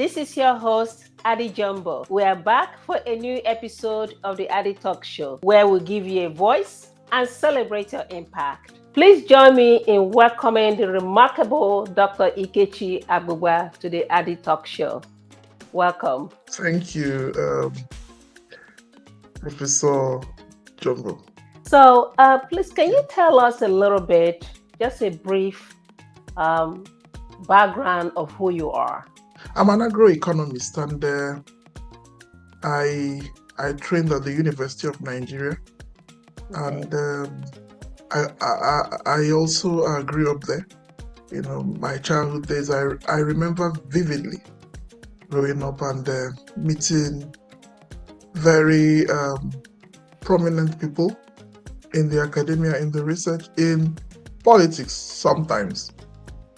this is your host, Adi Jumbo. We are back for a new episode of the AdieTalk show, where we give you a voice and celebrate your impact. Please join me in welcoming the remarkable Dr. Ikechi Agbugba to the AdieTalk show. Welcome. Thank you, Professor Jumbo. So, please, can you tell us a little bit, just a brief background of who you are? I'm an agro-economist, and I trained at the University of Nigeria, and I also grew up there. You know, my childhood days, I remember vividly growing up and meeting very prominent people in the academia, in the research, in politics sometimes.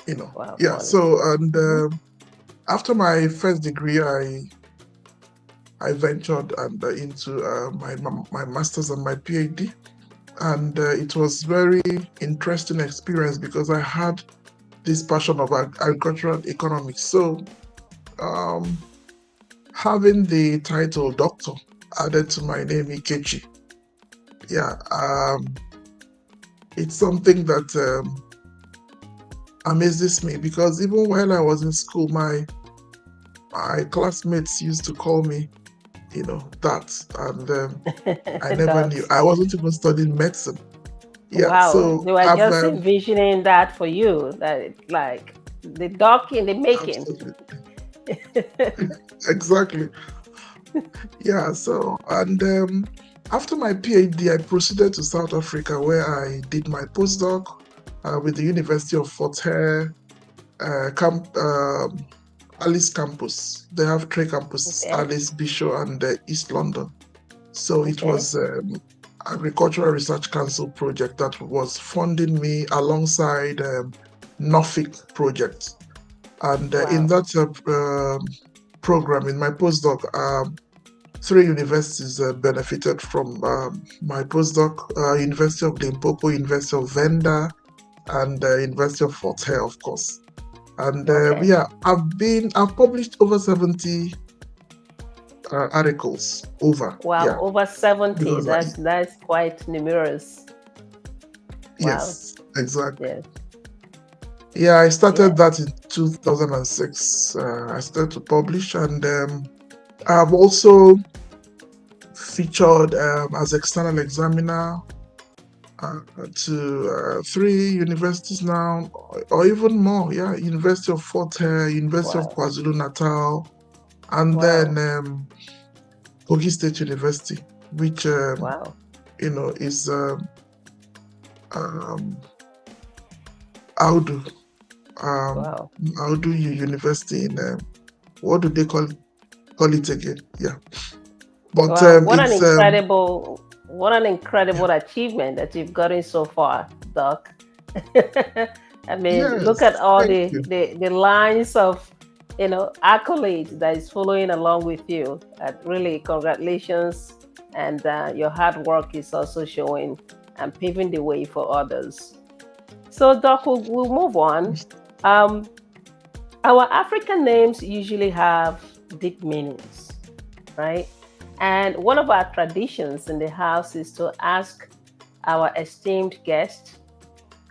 Wow, Yeah. politics. So, and after my first degree, I ventured into my master's and my PhD, and it was very interesting experience because I had this passion of agricultural economics. So, having the title doctor added to my name, Ikechi, yeah, it's something that amazes me because even while I was in school, my classmates used to call me, that, and I never knew. I wasn't even studying medicine. Yeah, Wow, so they were I've just envisioning that for you, that it's like the doc in the making. absolutely exactly. Yeah, so and after my PhD, I proceeded to South Africa where I did my postdoc with the University of Fort Hare, Alice campus. They have three campuses: Okay, Alice, Bishop, and East London. So it okay, was Agricultural Research Council project that was funding me alongside Norfolk project. And in wow, that program, in my postdoc, three universities benefited from my postdoc: University of Limpopo, University of Venda, and University of Fort Hare, of course. And okay. yeah, I've published over 70 articles over. Wow, Yeah, over 70. because That's quite numerous. Wow. yes, exactly. Yes. Yeah, I Yeah. started that in 2006. I started to publish, and I've also featured as external examiner to three universities now, or even more. Yeah, University of Fort Hare, University of Wow. KwaZulu Natal, and Wow. then Kogi State University, which Wow. is um, Audu, Wow. Audu University in what do they call it again? Yeah, but Wow. it's What an yeah, incredible achievement that you've gotten so far, Doc. I mean, look at yes, all thank the, you. the, the lines of accolades that is following along with you. Really, congratulations. And your hard work is also showing and paving the way for others. So, Doc, we'll move on. Um, our African names usually have deep meanings, right? And one of our traditions in the house is to ask our esteemed guest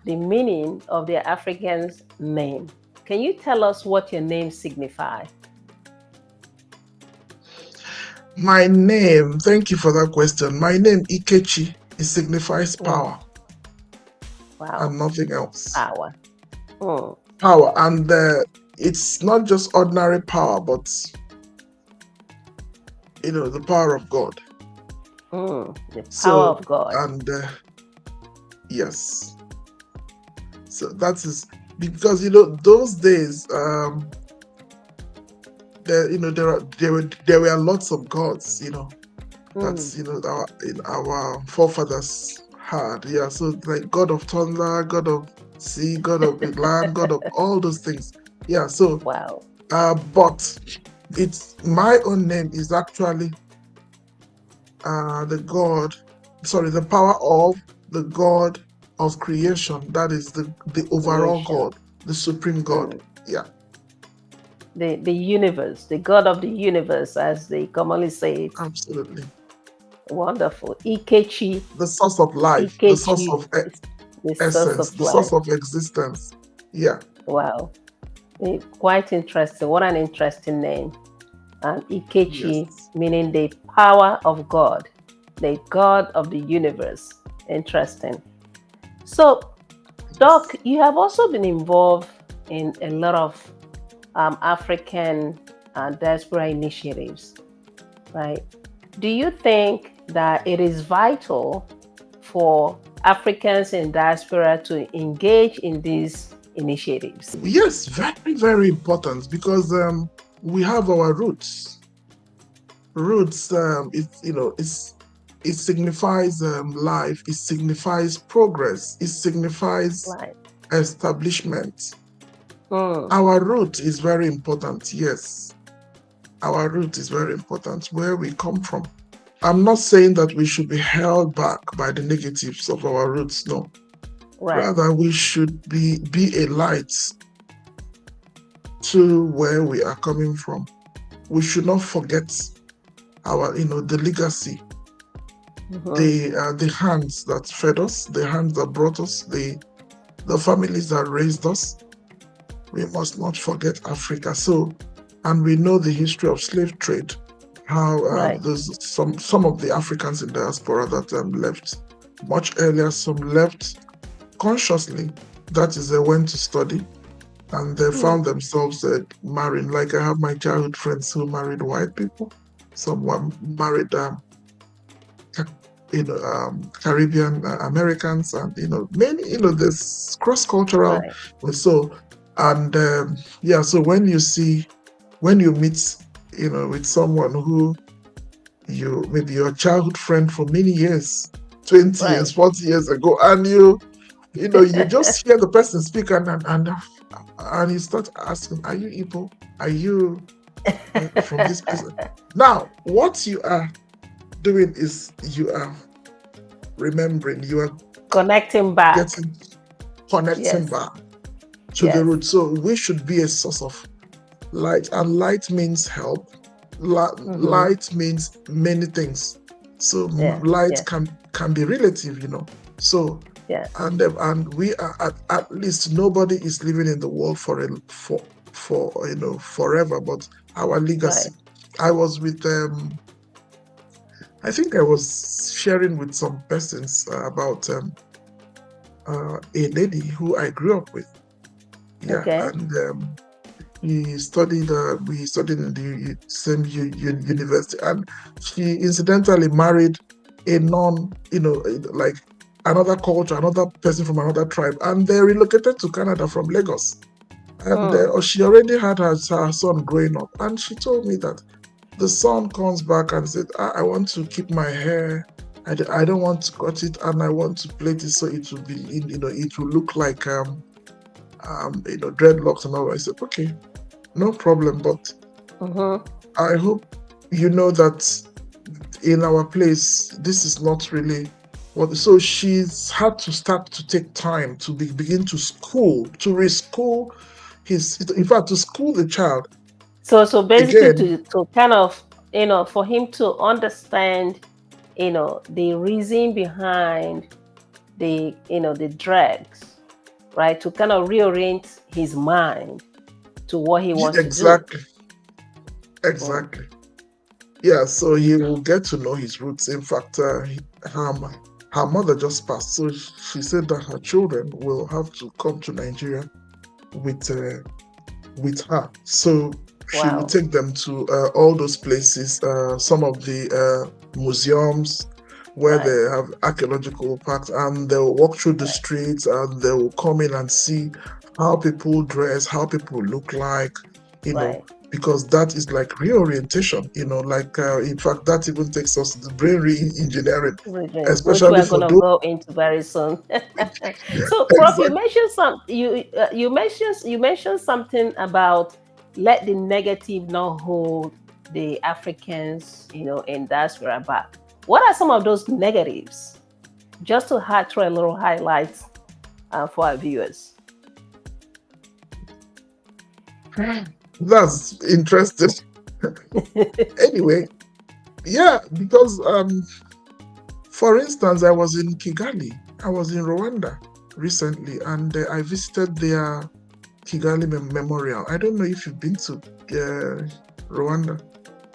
the meaning of their African's name. Can you tell us what your name signifies? My name, thank you for that question. My name, Ikechi, it signifies Mm, power wow, and nothing else. power. Mm, Power, and it's not just ordinary power, but the power of God. the power So, of God. and yes, so that is because those days, there were lots of gods, Mm, that's our forefathers had. Yeah, so like God of thunder, God of sea, God of the land, God of all those things. Yeah, so wow, but it's my own name is actually the power of the God of creation. That is the overall creation. God, the supreme God. Mm, Yeah. the universe, the God of the universe, as they commonly say it. Absolutely. Wonderful. Ikechi, The source of life, the source Ikechi of is the source essence, of the source life. of existence. Yeah. Wow. Quite interesting. What an interesting name. And Ikechi, Yes. meaning the power of God, the God of the universe. Interesting. So, Doc, Yes. you have also been involved in a lot of African diaspora initiatives, right? Do you think that it is vital for Africans in diaspora to engage in these initiatives? Yes, very, very important because we have our roots. Roots, it signifies life, it signifies progress, it signifies Right. establishment. Mm, Our root is very important. Yes, our root is very important, where we come from. I'm not saying that we should be held back by the negatives of our roots. No, right. rather we should be a light to where we are coming from. We should not forget our, the legacy, Mm-hmm. the hands that fed us, the hands that brought us, the families that raised us. We must not forget Africa. So, and we know the history of slave trade, how Right. there's some of the Africans in diaspora that left much earlier. Some left consciously. That is, they went to study and they Mm, found themselves marrying. Like I have my childhood friends who married white people. Some were married, Caribbean Americans, and many, this cross-cultural. right. So, and yeah, so when you meet, with someone who you maybe your childhood friend for many years, 20 years, Right. 40 years ago, and you just hear the person speak, and you start asking, are you Igbo? Are you from this place? Now, what you are doing is you are remembering, you are Connecting back. getting connecting Yes. back to the Yes. root. So we should be a source of light, and light means help. Mm-hmm. Light means many things. So Yeah. light Yeah. can be relative. So Yeah. and we are at least nobody is living in the world for forever, but our Right. legacy. I was with I think I was sharing with some persons about a lady who I grew up with. Yeah, Okay. and we studied in the same university, and she incidentally married a non, like another culture, another person from another tribe, and they relocated to Canada from Lagos. And Mm. she already had her son growing up, and she told me that the son comes back and said, I want to keep my hair. I don't want to cut it, and I want to plait it so it will be, it will look like dreadlocks and all. I said, okay, no problem, but Mm-hmm. I hope you know that in our place, this is not really what. So she's had to start to take time to begin to reschool in fact, to school the child So basically, again. to kind of, for him to understand, the reason behind the drugs, right? To kind of reorient his mind to what he wants to do. Exactly, Mm. exactly. Yeah, so he will get to know his roots. In fact, her mother just passed, so she said that her children will have to come to Nigeria with her. So she will Wow. take them to all those places, some of the museums where Right. they have archaeological parks, and they'll walk through the Right. streets and they will come in and see how people dress, how people look like, you know, Right. because that is like reorientation, like in fact, that even takes us to the brain re-engineering, Region, which we especially are for gonna those. go into very soon. So, Prof, you Exactly. mentioned you mentioned something about let the negative not hold the Africans, in diaspora back. What are some of those negatives? Just to throw a little highlights for our viewers. That's interesting. Anyway, yeah, because for instance, I was in Kigali, I was in Rwanda recently, and I visited their Kigali Memorial. I don't know if you've been to Rwanda.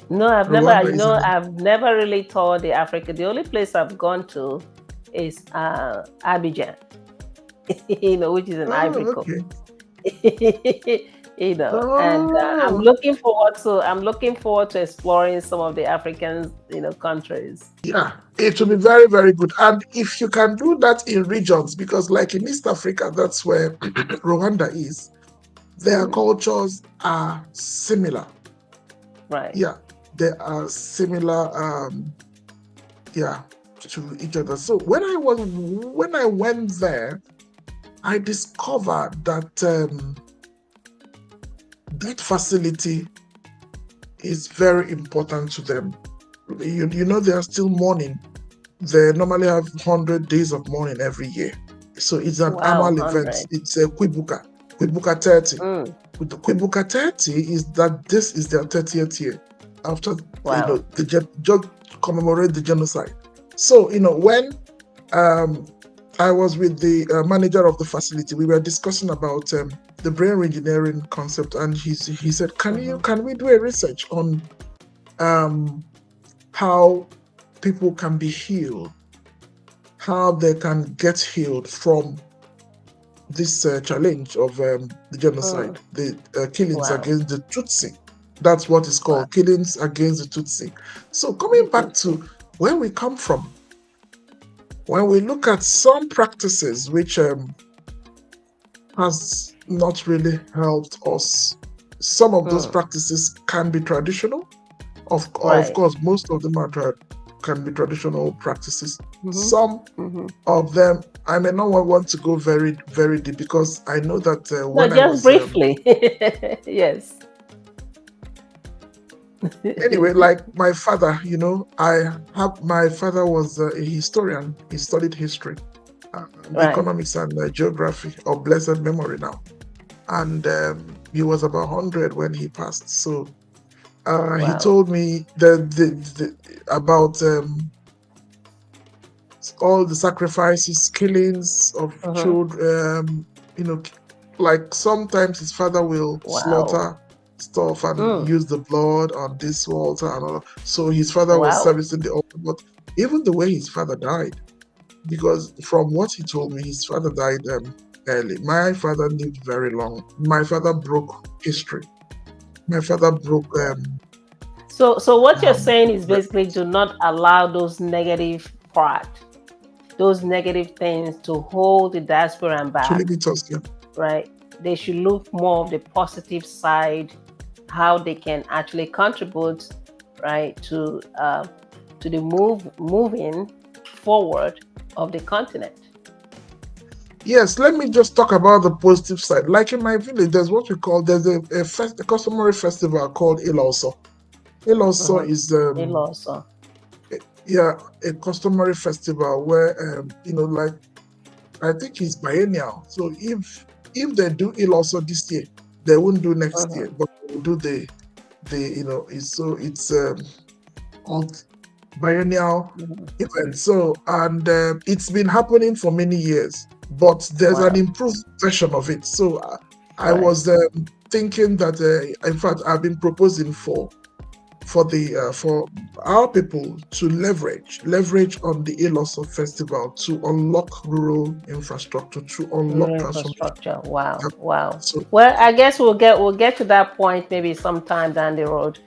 No, I've never, Rwanda is an. I've never really toured the Africa. The only place I've gone to is Abidjan, which is an Ivory Oh, Coast. okay. And Oh, I'm looking forward to exploring some of the African, countries. yeah. It will be very, very good. And if you can do that in regions, because like in East Africa, that's where Rwanda is, their Hmm. cultures are similar. Right. Yeah, they are similar. Yeah, to each other. So when I went there, I discovered that that facility is very important to them. You know, they are still mourning. They normally have 100 days of mourning every year. So it's an Wow, annual event. 100. It's a Kwibuka 30. Mm, With the Kwibuka 30 is that this is their 30th year after, wow. just commemorate the genocide. So, when um, I was with the manager of the facility, we were discussing about the brain engineering concept, and he said, Hmm. can we do a research on um, how people can be healed, how they can get healed from this challenge of the genocide, Mm, the killings wow. against the Tutsi. That's what it's Wow. called, killings against the Tutsi. So The coming back Tutsi. to where we come from, when we look at some practices which has not really helped us, some of those Mm, practices can be traditional. Of right. course, most of them can be traditional practices. Hmm. Some Hmm. of them, I may not want to go very, very deep because I know that No, when I just was briefly. Yes. anyway, like my father, my father was a historian. He studied history, Right. economics, and geography of blessed memory now. And he was about 100 when he passed. So he Wow. told me about all the sacrifices, killings of Hmm. children. You know, like sometimes his father will Wow. slaughter stuff and Mm, use the blood on this altar and all. So his father was wow. servicing the altar, but even the way his father died, because from what he told me, his father died early. My father lived very long. My father broke history. My father broke Yeah. So what you're um, saying is basically do not allow those negative part, those negative things to hold the diasporan to back, limit us. Yeah. right? They should look more of the positive side, how they can actually contribute, right, to the moving forward of the continent. Yes, let me just talk about the positive side. Like in my village, there's a customary festival called Iloso. Iloso Mm-hmm. is Also. yeah, a customary festival where like I think it's biennial. So if they do Iloso this year, they won't do next Mm-hmm. year, but they will do it's called biennial Mm-hmm. event. So, and it's been happening for many years, but there's an Wow. improved version of it. So I Right. was thinking that, in fact, I've been proposing for our people to leverage on the Iloso festival to unlock rural infrastructure, to unlock Rural transformation. infrastructure. Wow. Wow. So Well, I guess we'll get to that point maybe sometime down the road.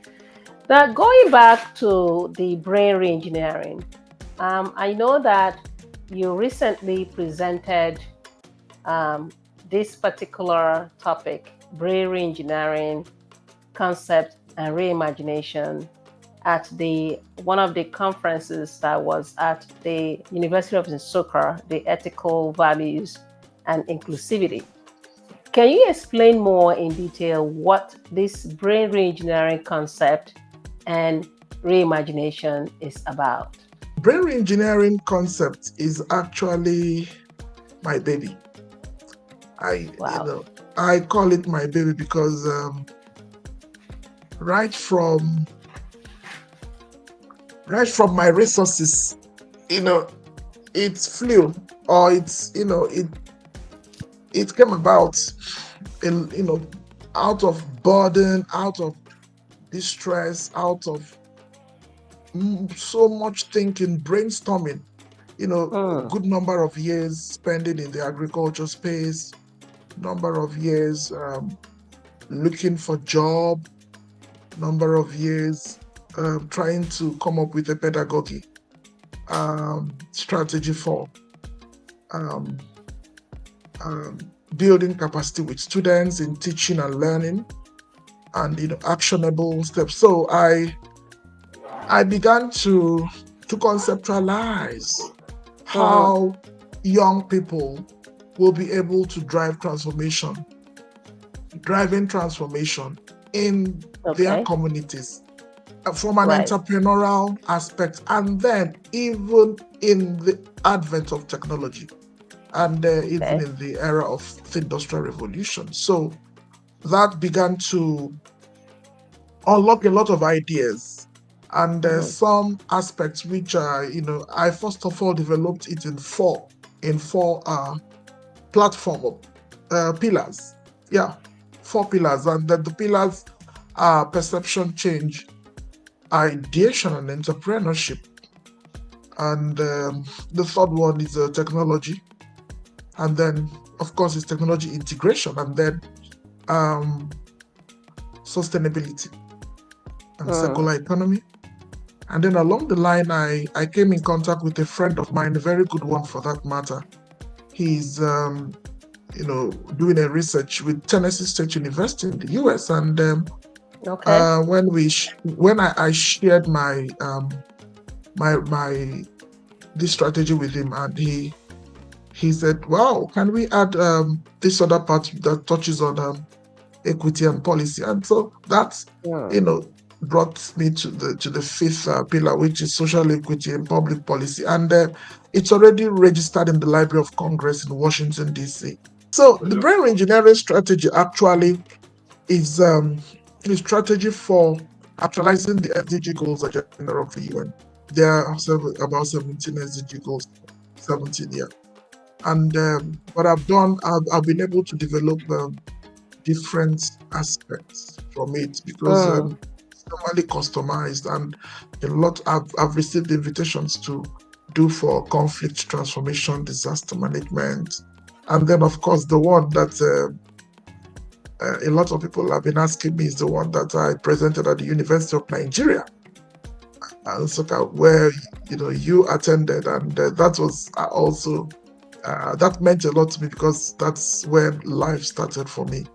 Now, going back to the brain reengineering, I know that you recently presented um, this particular topic, brain reengineering, concept, and reimagination, at the one of the conferences that was at the University of Nsukka, the Ethical Values and Inclusivity. Can you explain more in detail what this brain reengineering concept and reimagination is about? brain engineering concept is actually my baby. I, Wow. I call it my baby because right from my resources, you know, it flew, or it came about in, out of burden, out of distress, out of so much thinking, brainstorming, a Mm. good number of years spending in the agriculture space, number of years looking for job, number of years trying to come up with a pedagogy strategy for um, um, building capacity with students in teaching and learning, and actionable steps. So I began to conceptualize Mm-hmm. how young people will be able to driving transformation in their Okay. communities, from an Right. entrepreneurial aspect, and then even in the advent of technology, and even Okay. in the era of the industrial revolution. So that began to unlock a lot of ideas, and Mm-hmm. some aspects which I first of all developed it in four platform pillars. Yeah, four pillars, and the pillars are perception change, ideation, and entrepreneurship. And the third one is technology, and then of course is technology integration, and then um, sustainability and Mm. circular economy. And then along the line, I came in contact with a friend of mine, a very good one for that matter. He's doing a research with Tennessee State University in the US. And Okay. when I shared my this strategy with him, and he said, "Wow, can we add this other part that touches on equity and policy?" And so that's Mm. you know brought me to the fifth pillar, which is social equity and public policy, and it's already registered in the Library of Congress in Washington D.C. So the brain engineering strategy actually is a strategy for actualizing the SDG goals agenda of the UN. There are about 17 SDG goals, 17, yeah. And what I've done, I've been able to develop different aspects from it, because Mm. it's normally customized, and a lot I've received invitations to do for conflict transformation, disaster management, and then of course the one that a lot of people have been asking me is the one that I presented at the University of Nigeria, and so where you attended, and that was also that meant a lot to me, because that's when life started for me.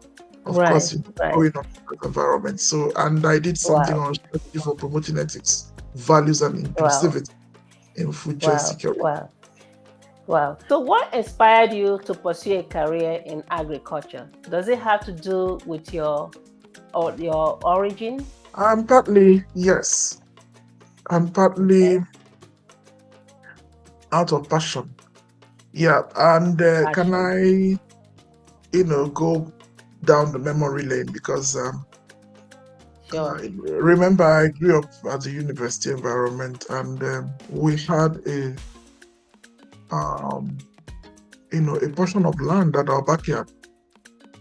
Of Right. course, Right. growing up in that environment. So, and I did something Wow. on strategy for promoting ethics, values, and Wow. inclusivity in food chain Wow. security. Wow. Wow. So, what inspired you to pursue a career in agriculture? Does it have to do with your origin? And partly, yes, and partly Okay. out of passion. Yeah, and can Passion. I, go down the memory lane, because Sure. remember, I grew up at the university environment, and we had um, a portion of land at our backyard.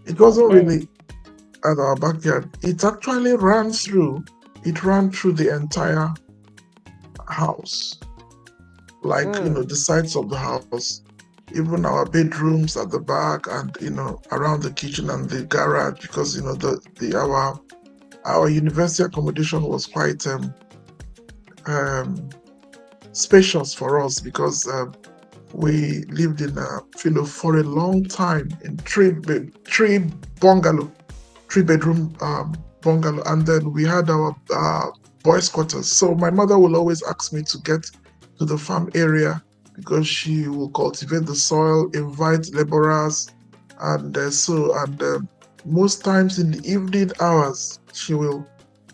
It wasn't Okay. really at our backyard. It ran through the entire house, like Mm. the sides of the house, even our bedrooms at the back, and around the kitchen and the garage, because our university accommodation was quite um, spacious for us, because we lived in for a long time in bungalow, three-bedroom bungalow, and then we had our boys' quarters. So my mother will always ask me to get to the farm area, because she will cultivate the soil, invite laborers, and most times in the evening hours, she will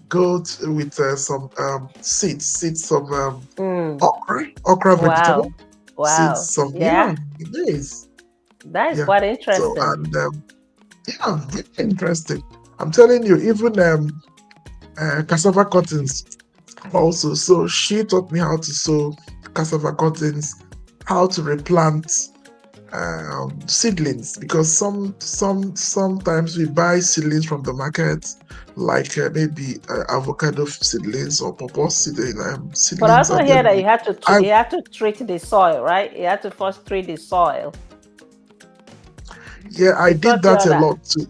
go with some seeds of Mm. okra Wow. vegetable, Wow. seeds of, Yeah. yeah, it is, That is yeah. quite So, interesting. and yeah, very interesting. I'm telling you, even cassava cuttings also. So she taught me how to sow cassava cuttings, how to replant seedlings, because sometimes we buy seedlings from the market, like maybe avocado seedlings or pawpaw But I seedlings, also and hear then that we I you have to treat the soil, right? You have to first treat the soil. yeah, I They did taught you that all a that. lot too.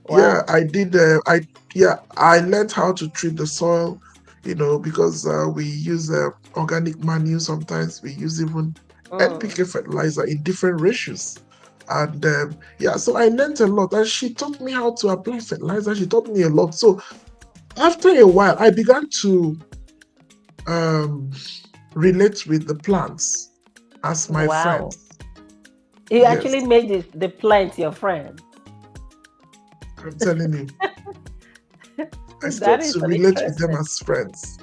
Yeah, Wow. I did. I learned how to treat the soil, because we use organic manure. Sometimes we use even Mm. NPK fertilizer in different ratios. And yeah, so I learned a lot. And she taught me how to apply fertilizer. She taught me a lot. So after a while, I began to um, relate with the plants as my Wow. friends. You Yes, actually made the plant your friend. I'm telling you, I That started is to an relate with them interesting. as friends.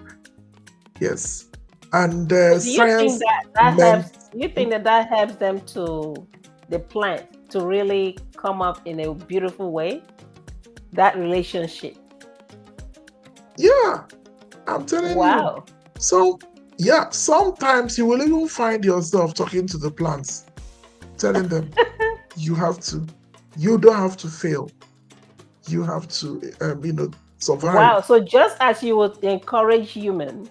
Yes. And So do you think science that that meant, helps? You think that that helps them to the plant to really come up in a beautiful way? That relationship. yeah, I'm telling you. Wow. So, yeah, sometimes you will even find yourself talking to the plants, telling them, you have to, you don't have to fail. You have to, survive. Wow. So just as you would encourage human,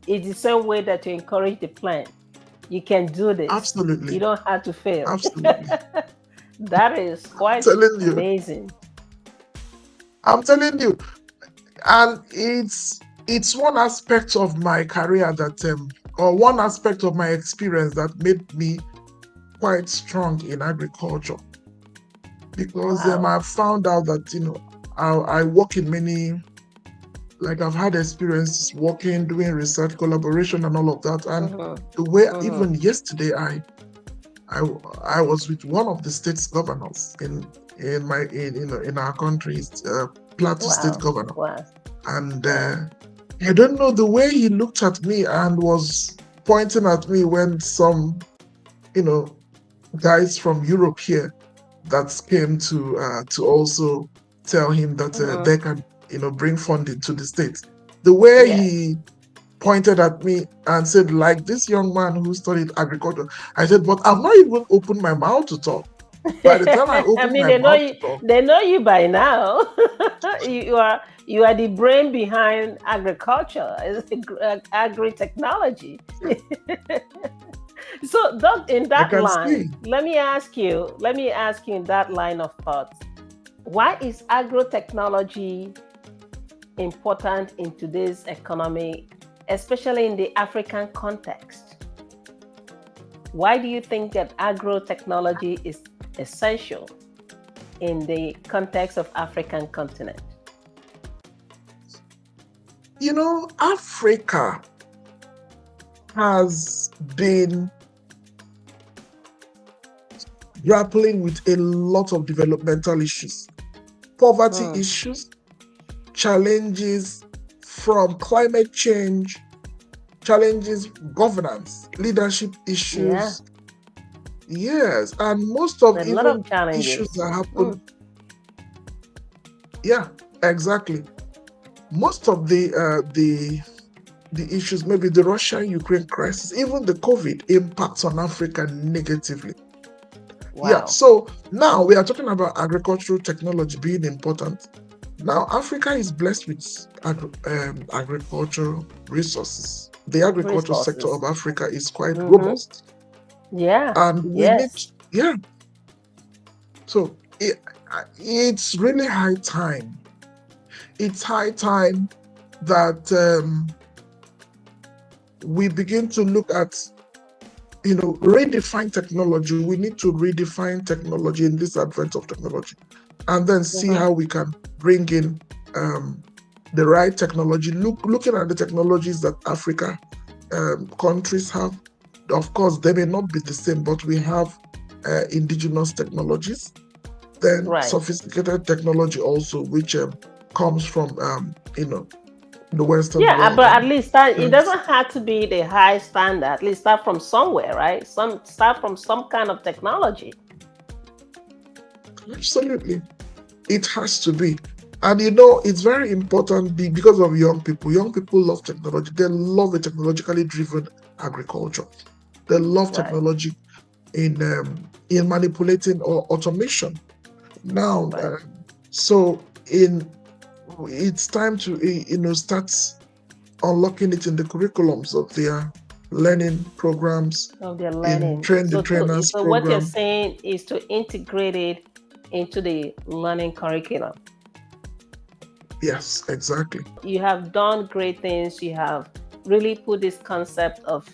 it's the same way that you encourage the plant. You can do this. You Absolutely. don't have to fail. Absolutely. That is I'm quite telling you. amazing. I'm telling you. And it's one aspect of my career that, or one aspect of my experience that made me quite strong in agriculture, because Wow. I've found out that I work in many, like I've had experience working, doing research, collaboration, and all of that. And Mm-hmm. the way Mm-hmm. even yesterday I I was with one of the state's governors in our country, Plateau State Wow. Governor, Wow. and Wow. I don't know, the way he looked at me and was pointing at me when some you know guys from Europe here that came to also tell him that Mm-hmm. they can bring funding to the states. The way Yes. he pointed at me and said, like this young man who studied agriculture, I said, but I've not even opened my mouth to talk. By the time I I opened mean, my mouth to talk, they know you by now. You are the brain behind agriculture, agri technology. So, Doc, in I that can line, see. let me ask you in that line of thought, why is agro technology important in today's economy, especially in the African context? Why do you think that agro technology is essential in the context of African continent? Africa has been grappling with a lot of developmental issues, poverty Mm, issues, challenges from climate change, challenges, governance, leadership yeah, issues. Yes, and most of a lot of even issues challenges. that happen. Mm, Yeah, exactly. Most of the issues, maybe the Russia-Ukraine crisis, even the COVID impacts on Africa negatively. Yeah, wow. so now we are talking about agricultural technology being important. Now, Africa is blessed with agricultural resources. The agricultural sector Resources. of Africa is quite Mm-hmm. robust. Yeah, And we need, yes. yeah, so it's really high time. It's high time that we begin to look at, redefine technology. We need to redefine technology in this advent of technology, and then see Mm-hmm. how we can bring in um, the right technology. Looking at the technologies that Africa countries have. Of course, they may not be the same, but we have indigenous technologies, then Right. sophisticated technology also, which comes from the Western Yeah, world, but at and least that it that's doesn't have to be the high standard. At least start from somewhere, right? Start from some kind of technology. absolutely, it has to be. And you know, it's very important because of young people. Young people love technology. They love a technologically driven agriculture. They love Right, technology in manipulating or automation. Now, right. so in it's time to start unlocking it in the curriculums of their learning programs, Of their in learning. train the So, trainers so what you're program. saying is to integrate it into the learning curriculum. Yes, exactly. You have done great things. You have really put this concept of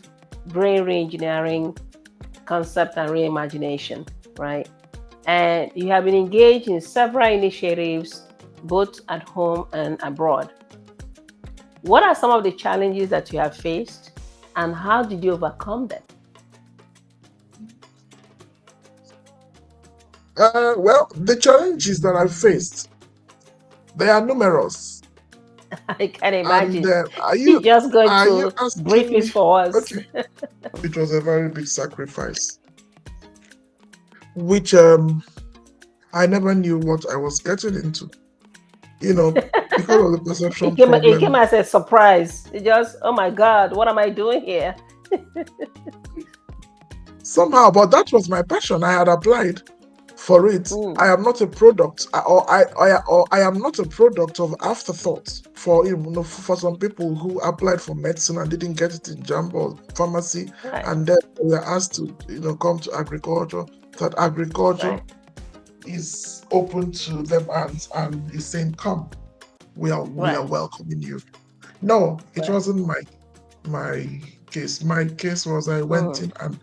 brain reengineering concept and reimagination, right? And you have been engaged in several initiatives, both at home and abroad. What are some of the challenges that you have faced, and how did you overcome them? Well, the challenges that I faced, they are numerous. I can And imagine. are You're you just going are you to brief asking it me? for us. Okay, it was a very big sacrifice, which I never knew what I was getting into. You know, because of the perception It came problem. as a surprise. It just, oh my God, what am I doing here? Somehow, but that was my passion. I had applied for it. Mm, I am not a product, or I am not a product of afterthoughts for for some people who applied for medicine and didn't get it in JAMB or pharmacy, right, and then they were asked to come to agriculture. That agriculture right, is open to them and is saying, "Come, we are right, welcoming you." No, it right. wasn't my case. My case was I went Mm, in and,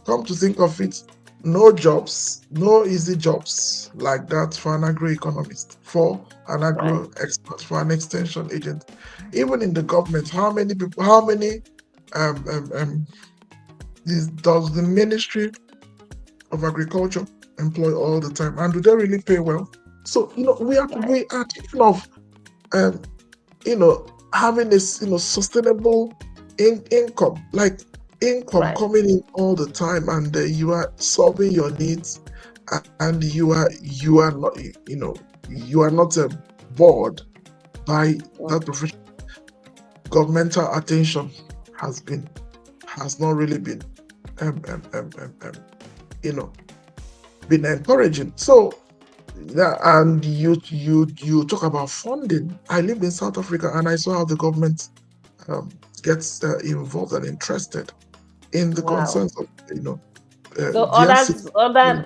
come to think of it, no jobs, no easy jobs like that for an agro-economist, for an right, agro-expert, for an extension agent. Even in the government, how many people, how many does the Ministry of Agriculture employ all the time? And do they really pay well? So, right, we are thinking of um, having this, sustainable income, like income right. coming in all the time, and you are solving your needs, and you are not, you are not bored by Mm, that profession. Governmental attention has been has not really been um, um, um, um, um, you know been encouraging. So yeah, and you talk about funding. I lived in South Africa and I saw how the government um, gets involved and interested in the wow. concerns of So their citizens.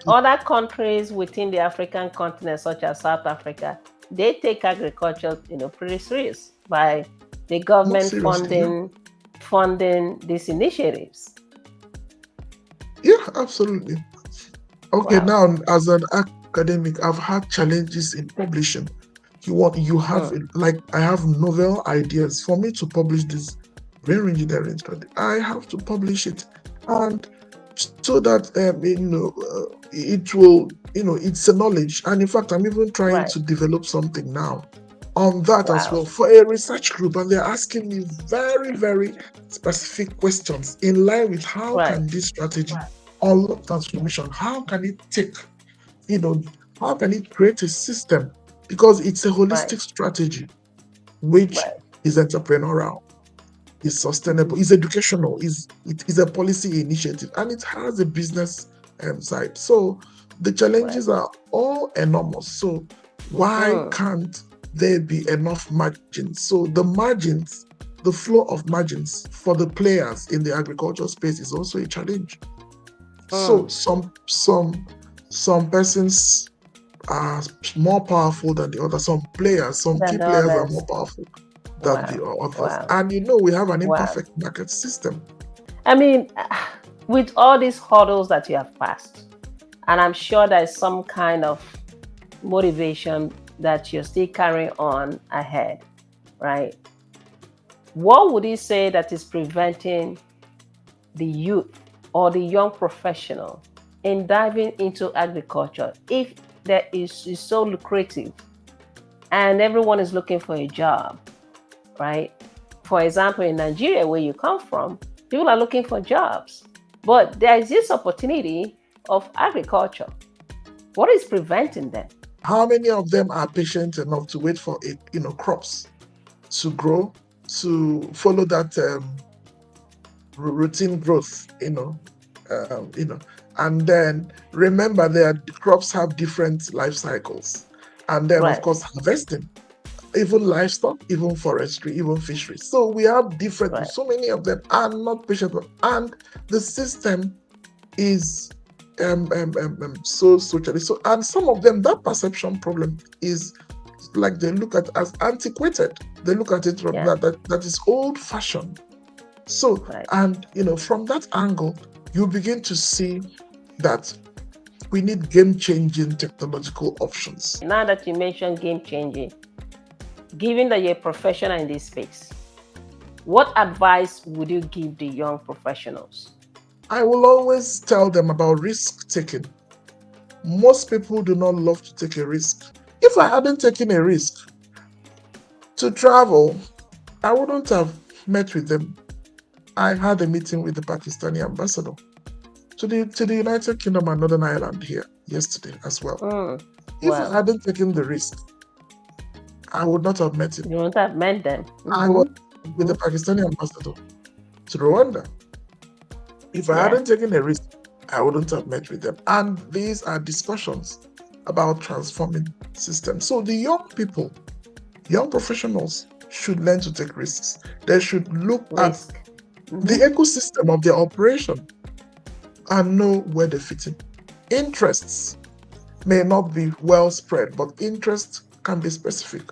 other countries within the African continent, such as South Africa, they take agriculture, pretty serious by the Not government seriously, yeah, funding these initiatives. yeah, absolutely. Okay, Wow. now as an academic, I've had challenges in publishing. You have Mm, like I have novel ideas for me to publish this brain engineering study. I have to publish it, and so that it will it's a knowledge. And in fact, I'm even trying right. to develop something now on that as Wow. well for a research group, and they're asking me very, very specific questions in line with how Right. can this strategy unlock transformation, how can it take, you know how can it create a system, because it's a Right. holistic strategy which Right. is entrepreneurial, is sustainable, is educational, it is a policy initiative, and it has a business side. So the Right. challenges are all enormous. So why Mm, can't there be enough margins? So the flow of margins for the players in the agricultural space is also a challenge. So mm. some persons are more powerful than the others. Some players, some Than key the players are others. more powerful than the Wow. others. Wow. And we have an Wow. imperfect market system. I mean, with all these hurdles that you have passed, and I'm sure there's some kind of motivation that you're still carrying on ahead, right? What would you say that is preventing the youth or the young professional in diving into agriculture if that is so lucrative and everyone is looking for a job, right? For example, in Nigeria, where you come from, people are looking for jobs, but there is this opportunity of agriculture. What is preventing them? How many of them are patient enough to wait for it, crops to grow, to follow that routine growth, and then remember that crops have different life cycles, and then of Right. course harvesting, even livestock, even forestry, even fisheries. So we have different. Right. So many of them are not patient, and the system is so socially so, and some of them, that perception problem is like they look at as antiquated. They look at it from Yeah. that is old fashioned. So, Right. and from that angle, you begin to see that we need game changing technological options. Now that you mentioned game changing, given that you're a professional in this space, what advice would you give the young professionals? I will always tell them about risk taking. Most people do not love to take a risk. If I hadn't taken a risk to travel, I wouldn't have met with them. I had a meeting with the Pakistani ambassador to the United Kingdom and Northern Ireland here yesterday as well. If I Wow. hadn't taken the risk, I would not have met him. You won't have met them. I was with the Pakistani ambassador to Rwanda. If I Yeah. hadn't taken a risk, I wouldn't have met with them. And these are discussions about transforming systems. So the young people, young professionals should learn to take risks. They should look at Risk. the ecosystem of their operation and know where they fit in. Interests may not be well spread, but interest can be specific.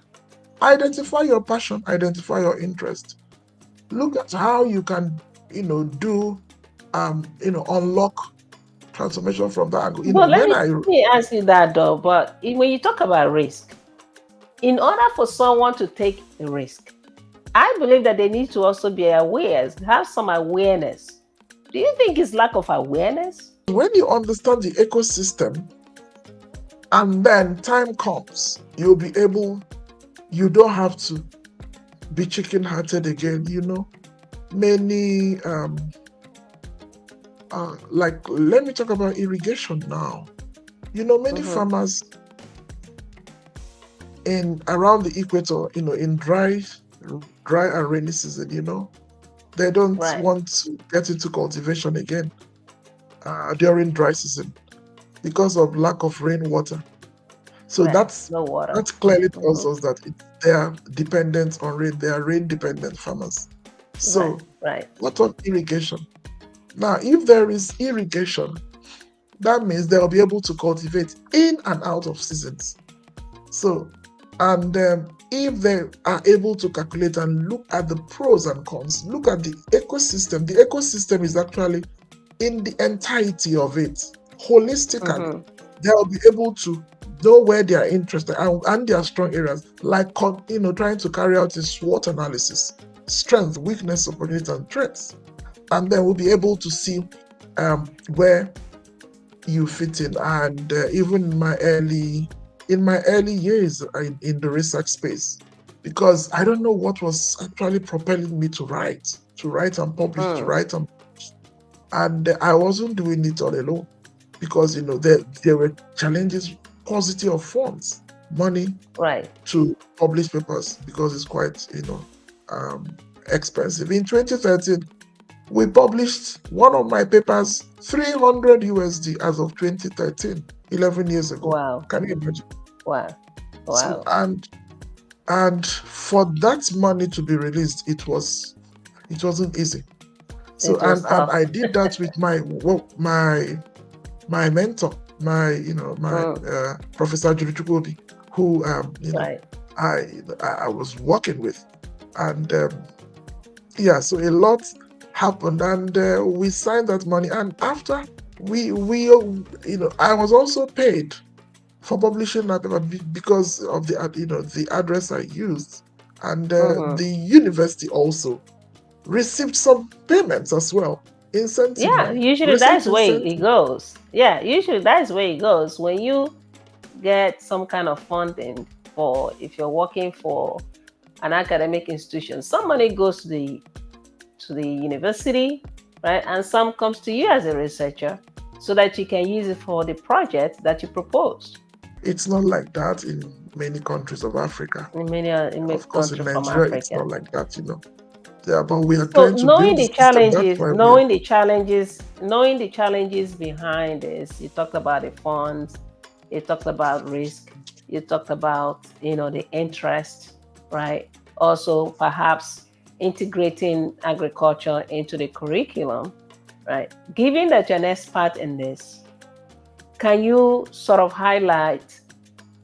Identify your passion, identify your interest. Look at how you can, do, unlock transformation from that angle. But let When me, I let me ask you that though. But when you talk about risk, in order for someone to take a risk, I believe that they need to also be aware, have some awareness. Do you think it's lack of awareness? when you understand the ecosystem, and then time comes, you'll be able. You don't have to be chicken-hearted again. Many like, let me talk about irrigation now. Many farmers in around the equator, in dry and rainy season, they don't Right. want to get into cultivation again during dry season because of lack of rainwater. So Right. that's No water. that clearly tells us that they are dependent on rain. They are rain-dependent farmers. So Right. what of irrigation? Now, if there is irrigation, that means they'll be able to cultivate in and out of seasons. So, and if they are able to calculate and look at the pros and cons, look at the ecosystem. The ecosystem is actually in the entirety of it, holistically. They'll be able to know where they are interested and their strong areas, like trying to carry out a SWOT analysis: strength, weakness, opportunity, and threats. And then we'll be able to see where you fit in. And even in my early years in the research space, because I don't know what was actually propelling me to write and publish, to write and publish. And I wasn't doing it all alone, because there were challenges, paucity of funds, money to publish papers, because it's quite expensive. In 2013, we published one of my papers, 300 USD as of 2013, 11 years ago. Wow. Can you imagine? Wow. So, and for that money to be released, it wasn't easy. So, and I did that with my mentor, my Professor Julichukobi, who I was working with. And so a lot happened, and we signed that money. And after we I was also paid for publishing that paper because of the address I used, and the university also received some payments as well, incentive Yeah, money. usually Received that's the way incentive. it goes. Yeah, usually that's the way it goes. When you get some kind of funding for, if you're working for an academic institution, some money goes to the university, right? And some comes to you as a researcher so that you can use it for the project that you proposed. It's not like that in many countries of Africa. in many Of course, in countries from Nigeria, it's Africa. not like that, Yeah, but we are So trying to build the system. That's why we are. knowing the challenges behind this, you talked about the funds, you talked about risk, you talked about, the interest, right? Also, perhaps integrating agriculture into the curriculum, right? Given that you're an expert in this, can you sort of highlight,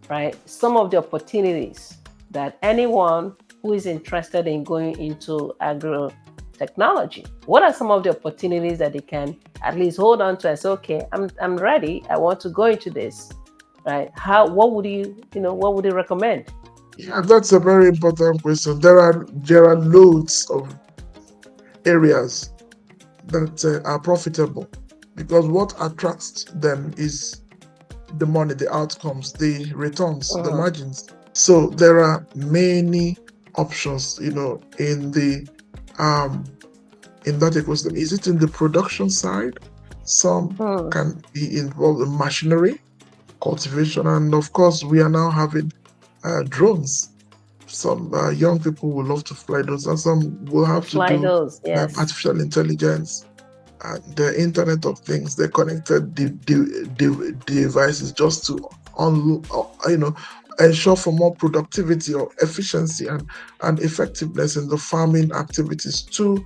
right, some of the opportunities that anyone who is interested in going into agro technology, what are some of the opportunities that they can at least hold on to and say, okay, I'm ready, I want to go into this, right? What would what would you recommend? Yeah, that's a very important question. There are loads of areas that are profitable because what attracts them is the money, the outcomes, the returns, the Mhm. margins. So there are many options, um in that ecosystem. Is it in the production side? Some Hmm. can be involved in machinery, cultivation, and of course, we are now having drones. Some young people will love to fly those, and some will To have to fly do those, yes. artificial intelligence and the Internet of Things. They connected the devices just to ensure for more productivity or efficiency and effectiveness in the farming activities to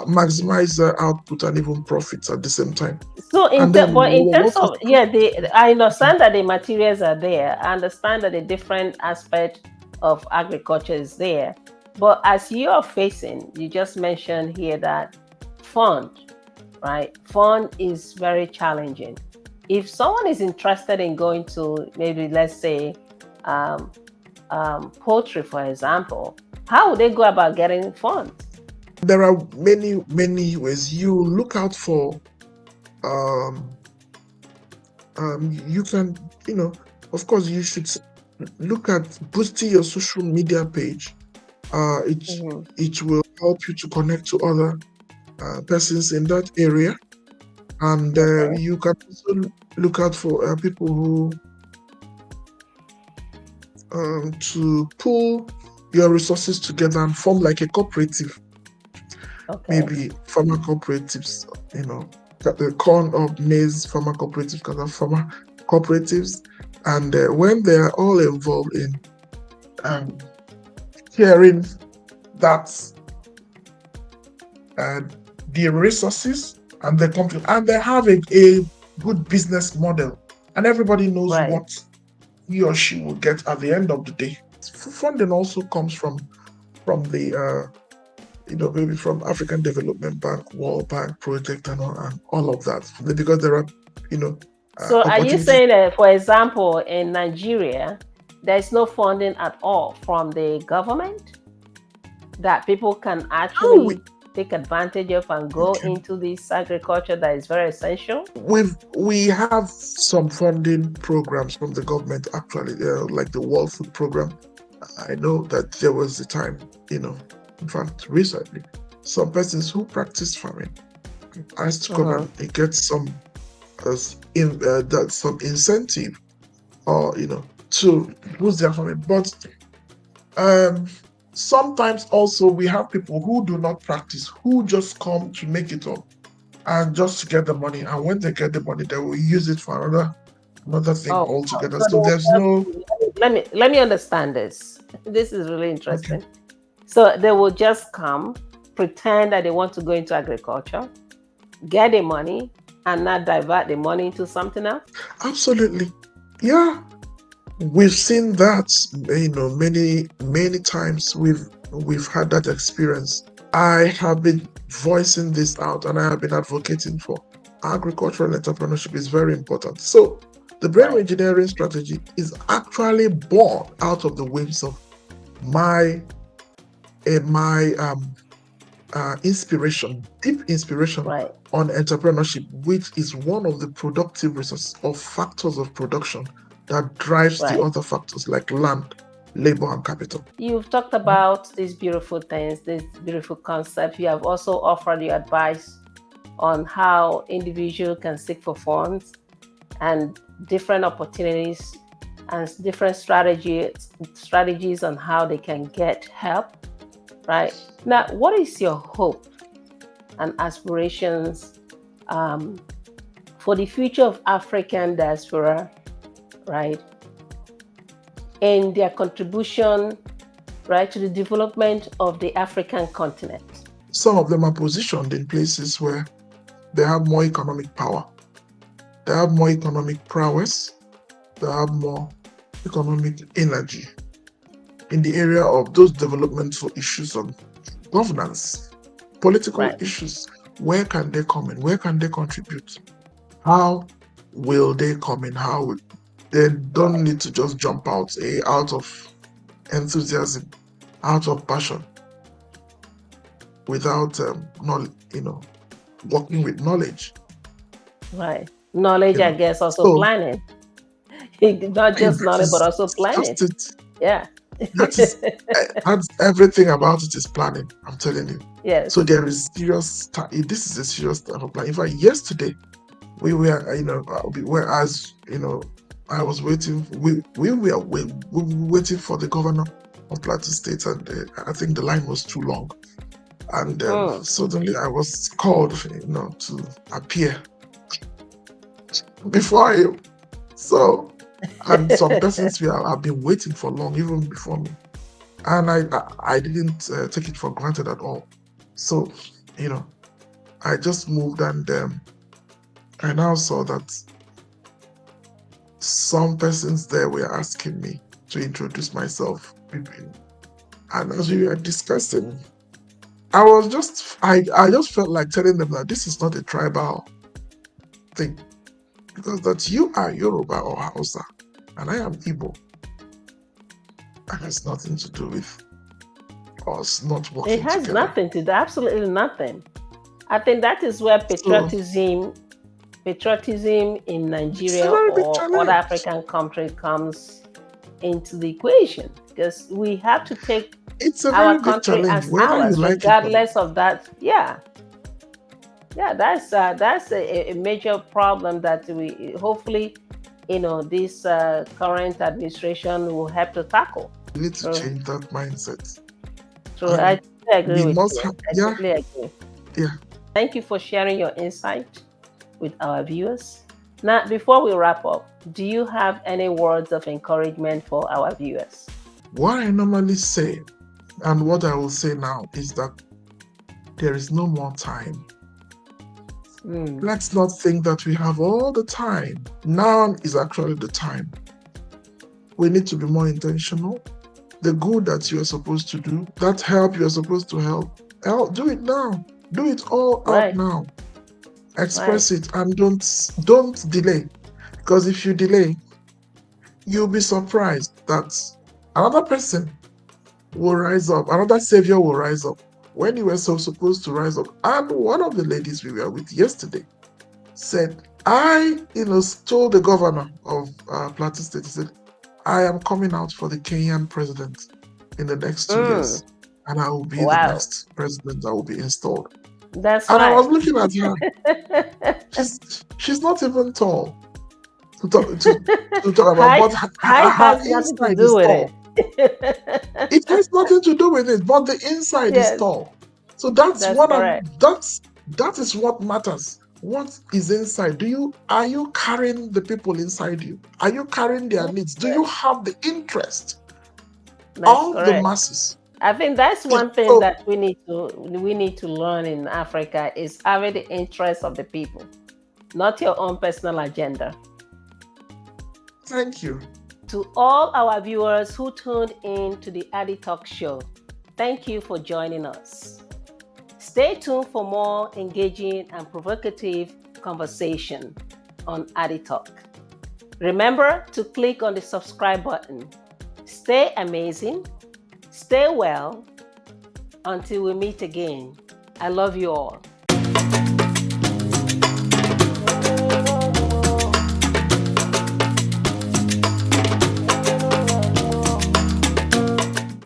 maximize output and even profits at the same time. So And then but in terms what is of, yeah, I understand that the materials are there. I understand that the different aspect of agriculture is there. But as you are facing, you just mentioned here that fund, right? Fund is very challenging. If someone is interested in going to, maybe let's say, um, poultry, for example, how would they go about getting funds? there are many ways you look out for. um you can, of course, you should look at boosting your social media page. It Hmm. it will help you to connect to other persons in that area, and Okay. you can also look out for people who to pull your resources together and form like a cooperative, Okay. maybe farmer cooperatives. The corn or maize farmer cooperatives can have farmer cooperatives, and when they are all involved in um, sharing that uh, the resources and the company, and they have a good business model, and everybody knows Right. what he or she will get at the end of the day. Funding also comes from the maybe from African Development Bank, World Bank project, and all of that, because there are you know So are you opportunities. saying that, for example, in Nigeria, there's no funding at all from the government that people can Oh, we actually take advantage of and go okay. into this agriculture that is very essential? We have some funding programs from the government actually, like the World Food Program. I know that there was a time, in fact, recently, some persons who practice farming asked to come Hmm. and get some incentive, or to boost their farming. But um, sometimes also we have people who do not practice, who just come to make it up and just to get the money. And when they get the money, they will use it for another thing Oh, wow. altogether. So So there's no. let me understand this. This is really Okay. interesting. So they will just come, pretend that they want to go into agriculture, get the money, and not divert the money into something else. Absolutely. Yeah. We've seen that, many times. We've had that experience. I have been voicing this out, and I have been advocating for agricultural entrepreneurship is very important. So the brain Right. engineering strategy is actually born out of the waves of my inspiration, deep inspiration Right. on entrepreneurship, which is one of the productive resources or factors of production that drives the Right. other factors like land, labor, and capital. You've talked Mhm. about these beautiful things, this beautiful concept. You have also offered your advice on how individual can seek for funds and different opportunities and different strategies on how they can get help, right? Now, what is your hope and aspirations for the future of African diaspora, right, in their contribution, right, to the development of the African continent? Some of them are positioned in places where they have more economic power, they have more economic prowess, they have more economic energy in the area of those developmental issues on governance, political Right. issues. Where can they come in? Where can they contribute? How will they come in? They don't need to just jump out of enthusiasm, out of passion, without working with knowledge. Right. Knowledge, You I know, guess, also so planning. Not just that knowledge, but is also planning. just it. Yeah. That's everything about it is planning. I'm telling you. So Yes. there is serious. This is a serious type of plan. In fact, yesterday we were, whereas I was waiting. We were waiting for the governor of Plateau State, and I think the line was too long. And suddenly I was called, to appear before him. So, and some persons have been waiting for long, even before me, and I didn't take it for granted at all. So, I just moved, and I now saw that some persons there were asking me to introduce myself, and as we were discussing, I just felt like telling them that this is not a tribal thing, because that you are Yoruba or Hausa and I am Igbo. That has nothing to do with us not It working has together. nothing to do, absolutely nothing. I think that is where So patriotism in it's a Nigeria very big or other challenge. African country comes into the equation, because we have to take It's a our very big country challenge, as whether you ours, like it or not. regardless of that. Yeah, yeah, that's a major problem that we hopefully, this current administration will help to tackle. We need to True, change that mindset. true. I And totally agree we with must you. have, I yeah, totally agree. yeah. Thank you for sharing your insight with our viewers. Now, before we wrap up, do you have any words of encouragement for our viewers? What I normally say, and what I will say now, is that there is no more time. Let's not think that we have all the time. Now is actually the time. We need to be more intentional. The good that you are supposed to do, that help you are supposed to do it now. Do it all out Right, now. right. Express it, and don't delay. Because if you delay, you'll be surprised that another person will rise up, another savior will rise up when you were so supposed to rise up. And one of the ladies we were with yesterday said, I, told the governor of Plateau State, he said, I am coming out for the Kenyan president in the next 2 years, and I will be the Wow, next president that will be installed. that's And I was right. looking at her. She's not even tall to talk about, height but height her has nothing to inside do is with tall. it. It has nothing to do with it, but the inside is Yes, tall. So that's that's correct. that is what matters. What is inside? Are you carrying the people inside you? Are you carrying their needs? Do you have the interest That's of the correct. masses? I think that's Yeah. one thing So that we need to learn in Africa is having the interest of the people, not your own personal agenda. thank you. To all our viewers who tuned in to the AdieTalk show, thank you for joining us. Stay tuned for more engaging and provocative conversation on AdieTalk. Remember to click on the subscribe button. Stay amazing, stay well, until we meet again. I love you all.